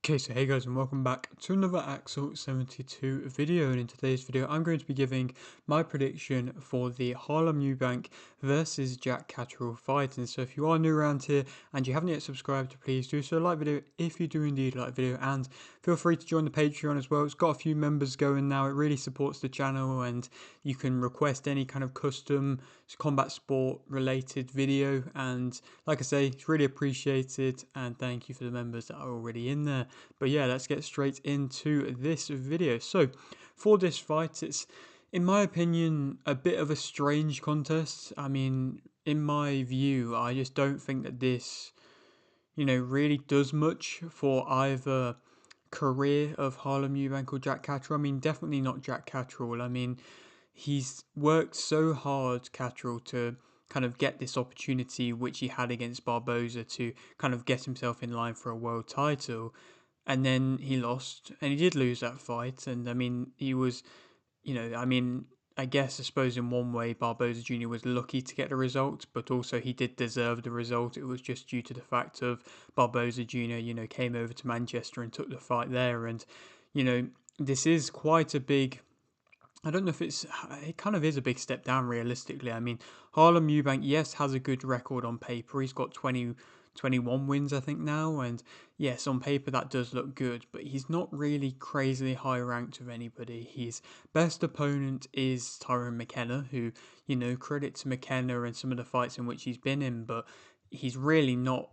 Okay, so hey guys and welcome back to another Axel 72 video, and in today's video I'm going to be giving my prediction for the Harlem Eubank versus Jack Catterall fight. And so if you are new around here and you haven't yet subscribed, please do so, like video if you do indeed like video, and feel free to join the Patreon as well. It's got a few members going now. It really supports the channel, and you can request any kind of custom combat sport related video, and like I say, it's really appreciated, and thank you for the members that are already in there. But yeah, let's get straight into this video. So for this fight, it's, in my opinion, a bit of a strange contest. I mean, in my view, I just don't think that this, really does much for either career of Harlem Eubank or Jack Catterall. I mean, definitely not Jack Catterall. I mean, he's worked so hard, Catterall, to kind of get this opportunity which he had against Barboza to kind of get himself in line for a world title. And then he lost, and he did lose that fight. And I mean, he was, I guess, I suppose in one way, Barboza Jr. was lucky to get the result, but also he did deserve the result. It was just due to the fact of Barboza Jr., came over to Manchester and took the fight there. And, you know, this is quite a big, I don't know if it kind of is a big step down realistically. I mean, Harlem Eubank, yes, has a good record on paper. He's got 21 wins, I think, now. And yes, on paper, that does look good, but he's not really crazily high ranked with anybody. His best opponent is Tyrone McKenna, who, credit to McKenna and some of the fights in which he's been in, but he's really not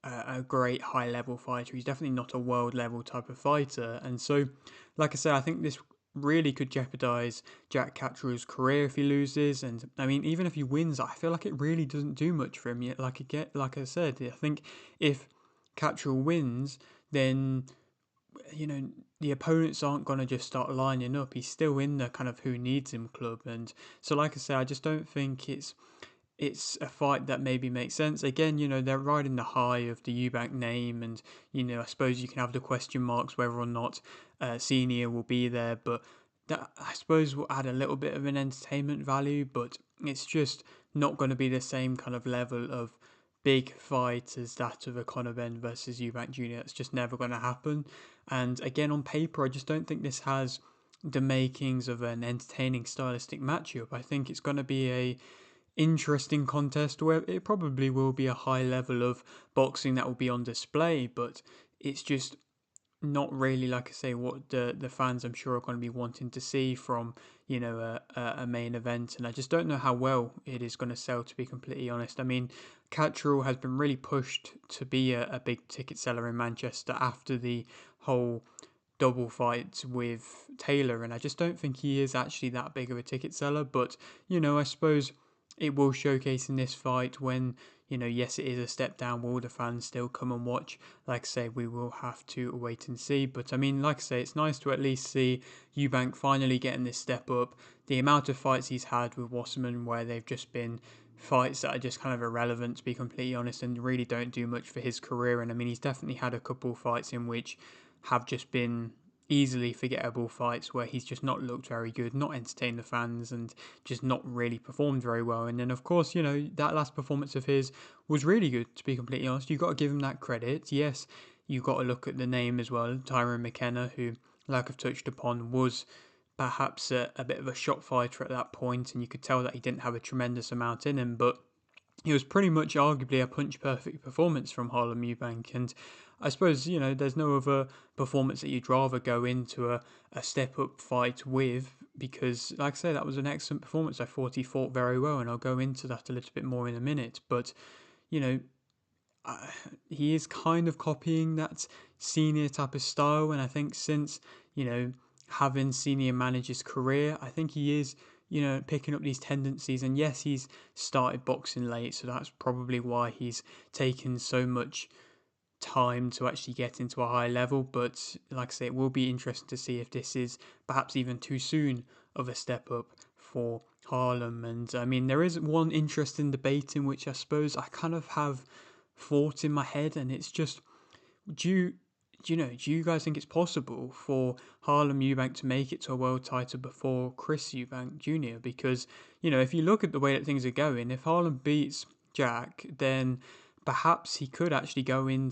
a great high level fighter. He's definitely not a world level type of fighter. And so, like I said, I think this really could jeopardize Jack Catterall's career if he loses. And I mean, even if he wins, I feel like it really doesn't do much for him yet. Like I said, I think if Catterall wins, then the opponents aren't going to just start lining up. He's still in the kind of who needs him club. And so, like I said, I just don't think it's a fight that maybe makes sense. Again, they're riding the high of the Eubank name, and I suppose you can have the question marks whether or not Senior will be there, but that, I suppose, will add a little bit of an entertainment value, but it's just not going to be the same kind of level of big fight as that of a Conor Benn versus Eubank Jr. It's just never going to happen. And again, on paper, I just don't think this has the makings of an entertaining stylistic matchup. I think it's going to be a interesting contest where it probably will be a high level of boxing that will be on display, but it's just not really, like I say, what the fans I'm sure are going to be wanting to see from a main event. And I just don't know how well it is going to sell, to be completely honest. I mean, Catterall has been really pushed to be a big ticket seller in Manchester after the whole double fight with Taylor, and I just don't think he is actually that big of a ticket seller. But I suppose it will showcase in this fight when, yes, it is a step down. Will the fans still come and watch? Like I say, we will have to wait and see. But I mean, like I say, it's nice to at least see Eubank finally getting this step up. The amount of fights he's had with Wasserman where they've just been fights that are just kind of irrelevant, to be completely honest, and really don't do much for his career. And I mean, he's definitely had a couple fights in which have just been easily forgettable fights where he's just not looked very good, not entertained the fans, and just not really performed very well. And then, of course, that last performance of his was really good, to be completely honest. You've got to give him that credit. Yes, you've got to look at the name as well, Tyrone McKenna, who, like I've touched upon, was perhaps a bit of a shot fighter at that point, and you could tell that he didn't have a tremendous amount in him, but it was pretty much arguably a punch perfect performance from Harlem Eubank. And I suppose, there's no other performance that you'd rather go into a step up fight with, because, like I say, that was an excellent performance. I thought he fought very well, and I'll go into that a little bit more in a minute. But, you know, he is kind of copying that Senior type of style. And I think since, having Senior manage his career, I think he is picking up these tendencies. And yes, he's started boxing late, so that's probably why he's taken so much time to actually get into a high level. But like I say, it will be interesting to see if this is perhaps even too soon of a step up for Harlem. And I mean, there is one interesting debate in which I suppose I kind of have thought in my head, and it's just, do you do you guys think it's possible for Harlem Eubank to make it to a world title before Chris Eubank Jr.? Because, if you look at the way that things are going, if Harlem beats Jack, then perhaps he could actually go on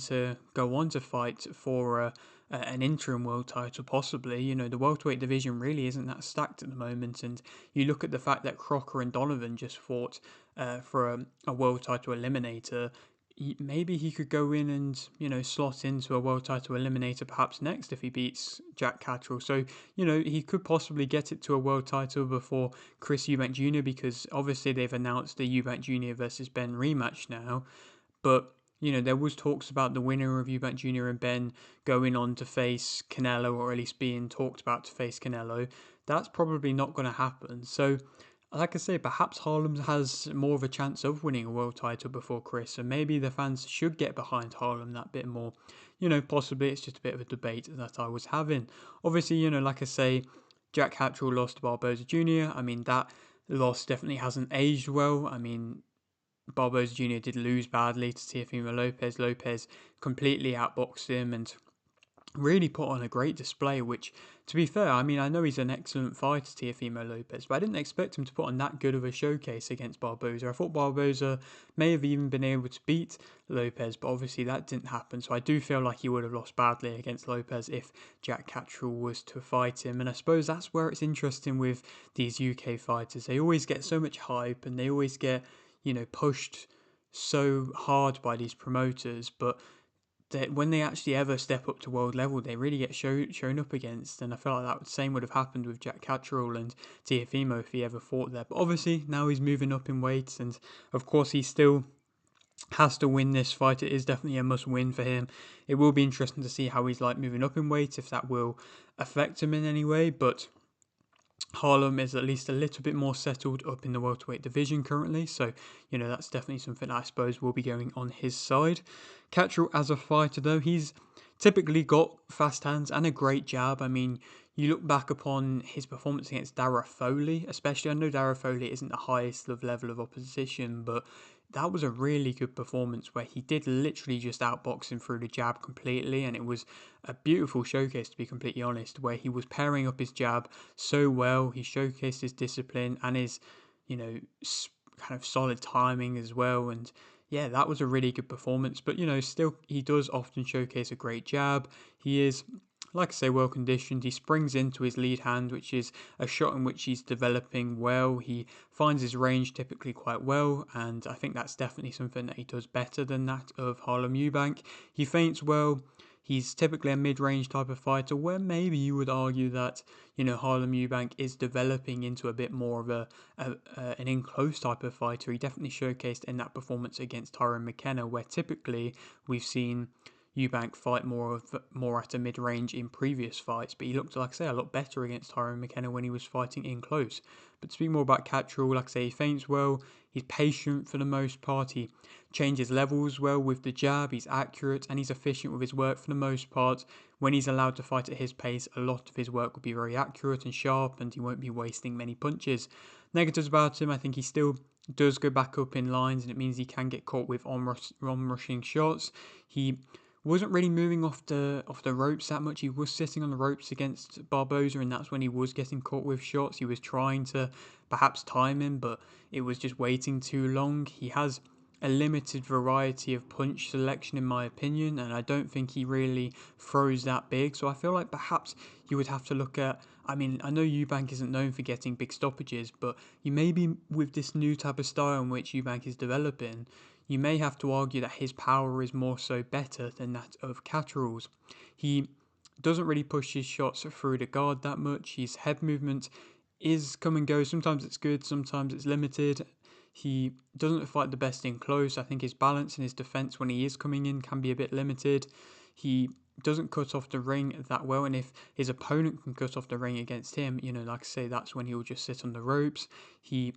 to fight for an interim world title, possibly. You know, the welterweight division really isn't that stacked at the moment, and you look at the fact that Crocker and Donovan just fought for a world title eliminator. Maybe he could go in and, you know, slot into a world title eliminator perhaps next if he beats Jack Catterall. So, you know, he could possibly get it to a world title before Chris Eubank Jr., because obviously they've announced the Eubank Jr. versus Ben rematch now. But, you know, there was talks about the winner of Eubank Jr. and Ben going on to face Canelo, or at least being talked about to face Canelo. That's probably not going to happen. So, like I say, perhaps Harlem has more of a chance of winning a world title before Chris, and maybe the fans should get behind Harlem that bit more. You know, possibly it's just a bit of a debate that I was having. Obviously, you know, like I say, Jack Catterall lost to Barboza Jr. I mean, that loss definitely hasn't aged well. I mean, Barboza Jr. did lose badly to Teofimo Lopez. Lopez completely outboxed him and really put on a great display, which, to be fair, I mean, I know he's an excellent fighter, Teofimo Lopez, but I didn't expect him to put on that good of a showcase against Barboza. I thought Barboza may have even been able to beat Lopez, but obviously that didn't happen, so I do feel like he would have lost badly against Lopez if Jack Catterall was to fight him, and I suppose that's where it's interesting with these UK fighters. They always get so much hype, and they always get, you know, pushed so hard by these promoters, but that when they actually ever step up to world level, they really get shown up against. And I feel like that same would have happened with Jack Catterall and Teofimo if he ever fought there. But obviously now he's moving up in weights, and of course he still has to win this fight. It is definitely a must win for him. It will be interesting to see how he's like moving up in weight, if that will affect him in any way. But Harlem is at least a little bit more settled up in the welterweight division currently, so you know that's definitely something I suppose will be going on his side. Catterall as a fighter though, he's typically got fast hands and a great jab. I mean, you look back upon his performance against Dara Foley, especially. I know Dara Foley isn't the highest level of opposition, but that was a really good performance where he did literally just outbox him through the jab completely, and it was a beautiful showcase, to be completely honest, where he was pairing up his jab so well. He showcased his discipline and his, you know, kind of solid timing as well, and yeah, that was a really good performance. But you know, still, he does often showcase a great jab. He is, like I say, well conditioned. He springs into his lead hand, which is a shot in which he's developing well. He finds his range typically quite well, and I think that's definitely something that he does better than that of Harlem Eubank. He feints well. He's typically a mid-range type of fighter, where maybe you would argue that, you know, Harlem Eubank is developing into a bit more of an in-close type of fighter. He definitely showcased in that performance against Tyrone McKenna, where typically we've seen Eubank fight more at a mid-range in previous fights, but he looked, like I say, a lot better against Tyrone McKenna when he was fighting in close. But to speak more about Catterall, like I say, he feints well, he's patient for the most part, he changes levels well with the jab, he's accurate, and he's efficient with his work for the most part. When he's allowed to fight at his pace, a lot of his work will be very accurate and sharp, and he won't be wasting many punches. Negatives about him, I think he still does go back up in lines, and it means he can get caught with on-rushing shots. He wasn't really moving off the ropes that much. He was sitting on the ropes against Barboza, and that's when he was getting caught with shots. He was trying to perhaps time him, but it was just waiting too long. He has a limited variety of punch selection, in my opinion, and I don't think he really throws that big. So I feel like perhaps you would have to look at. I mean, I know Eubank isn't known for getting big stoppages, but you maybe with this new type of style in which Eubank is developing, you may have to argue that his power is more so better than that of Catterall's. He doesn't really push his shots through the guard that much. His head movement is come and go. Sometimes it's good, sometimes it's limited. He doesn't fight the best in close. I think his balance and his defense when he is coming in can be a bit limited. He doesn't cut off the ring that well, and if his opponent can cut off the ring against him, you know, like I say, that's when he'll just sit on the ropes. He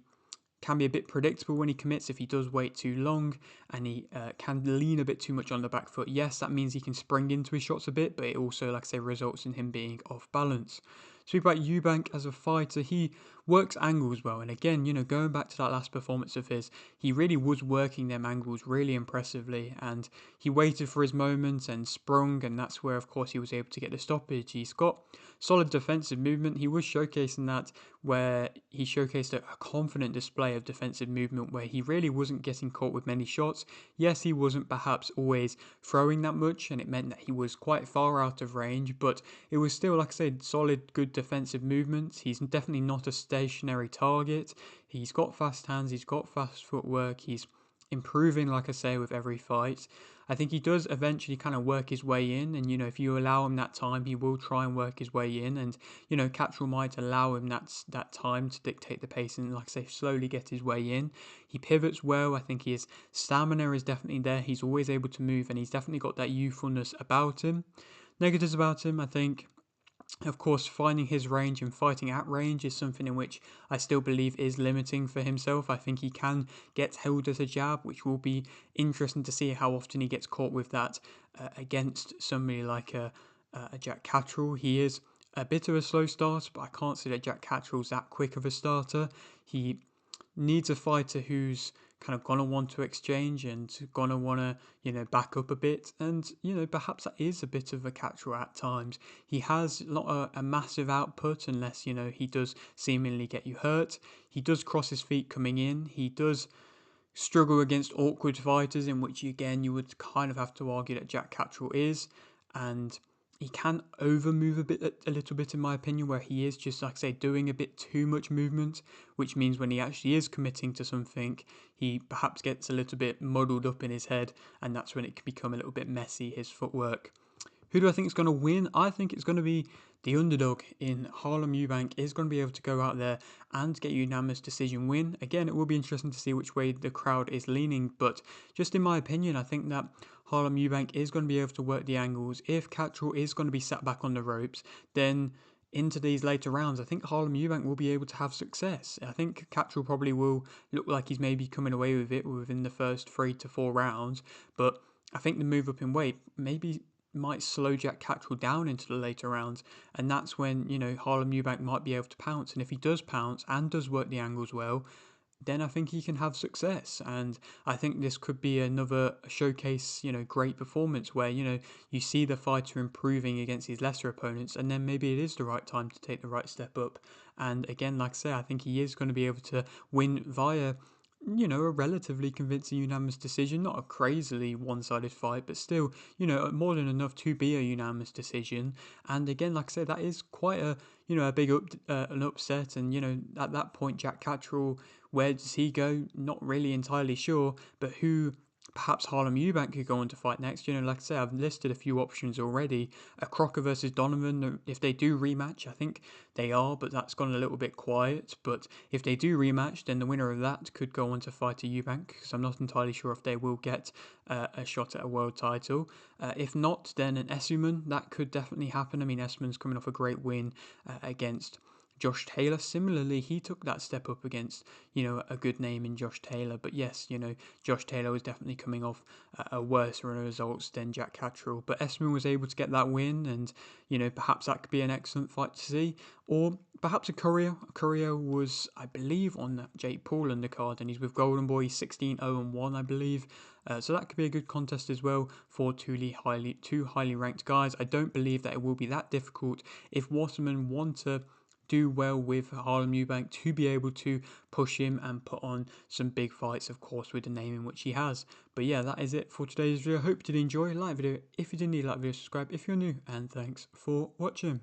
can be a bit predictable when he commits if he does wait too long, and he can lean a bit too much on the back foot. Yes, that means he can spring into his shots a bit, but it also, like I say, results in him being off balance. Speak about Eubank as a fighter, he works angles well. And again, going back to that last performance of his, he really was working them angles really impressively, and he waited for his moment and sprung, and that's where, of course, he was able to get the stoppage. He's got solid defensive movement. He was showcasing that, where he showcased a confident display of defensive movement where he really wasn't getting caught with many shots. Yes, he wasn't perhaps always throwing that much, and it meant that he was quite far out of range, but it was still, like I said, solid, good defensive movements. He's definitely not a stationary target. He's got fast hands, he's got fast footwork, he's improving, like I say, with every fight. I think he does eventually kind of work his way in, and if you allow him that time, he will try and work his way in, and Catterall might allow him that time to dictate the pace and, like I say, slowly get his way in. He pivots well. I think his stamina is definitely there. He's always able to move, and he's definitely got that youthfulness about him. Negatives about him, I think, of course, finding his range and fighting at range is something in which I still believe is limiting for himself. I think he can get held at a jab, which will be interesting to see how often he gets caught with that against somebody like a Jack Catterall. He is a bit of a slow starter, but I can't say that Jack Catterall's that quick of a starter. He needs a fighter who's kind of gonna want to exchange and gonna wanna back up a bit, and perhaps that is a bit of a Catterall at times. He has not a massive output unless he does seemingly get you hurt. He does cross his feet coming in. He does struggle against awkward fighters, in which again you would kind of have to argue that Jack Catterall is, and he can overmove a little bit in my opinion, where he is just, like I say, doing a bit too much movement, which means when he actually is committing to something, he perhaps gets a little bit muddled up in his head, and that's when it can become a little bit messy, his footwork. Who do I think is going to win? I think it's going to be the underdog in Harlem Eubank is going to be able to go out there and get a unanimous decision win. Again, it will be interesting to see which way the crowd is leaning, but just in my opinion, I think that Harlem Eubank is going to be able to work the angles. If Catterall is going to be sat back on the ropes, then into these later rounds, I think Harlem Eubank will be able to have success. I think Catterall probably will look like he's maybe coming away with it within the first 3 to 4 rounds, but I think the move up in weight maybe might slow Jack Catterall down into the later rounds, and that's when Harlem Eubank might be able to pounce. And if he does pounce and does work the angles well, then I think he can have success. And I think this could be another showcase, great performance where, you see the fighter improving against his lesser opponents, and then maybe it is the right time to take the right step up. And again, like I say, I think he is going to be able to win via a relatively convincing unanimous decision, not a crazily one-sided fight, but still, more than enough to be a unanimous decision. And again, like I said, that is quite a big an upset. And at that point, Jack Catterall, where does he go? Not really entirely sure, but who? Perhaps Harlem Eubank could go on to fight next. Like I say, I've listed a few options already. A Crocker versus Donovan, if they do rematch, I think they are, but that's gone a little bit quiet. But if they do rematch, then the winner of that could go on to fight a Eubank, because I'm not entirely sure if they will get a shot at a world title. If not, then an Essuman, that could definitely happen. I mean, Essuman's coming off a great win against Josh Taylor. Similarly, he took that step up against, a good name in Josh Taylor. But yes, Josh Taylor was definitely coming off a worse run of results than Jack Catterall. But Esman was able to get that win, and, perhaps that could be an excellent fight to see. Or perhaps a Courier. Courier was, I believe, on that Jake Paul undercard, and he's with Golden Boy 16-0-1, I believe. So that could be a good contest as well for two highly ranked guys. I don't believe that it will be that difficult if Waterman want to do well with Harlem Eubank to be able to push him and put on some big fights, of course, with the name in which he has. But yeah, that is it for today's video. Hope you did enjoy. Like the video if you did. Like the video, subscribe if you're new, and thanks for watching.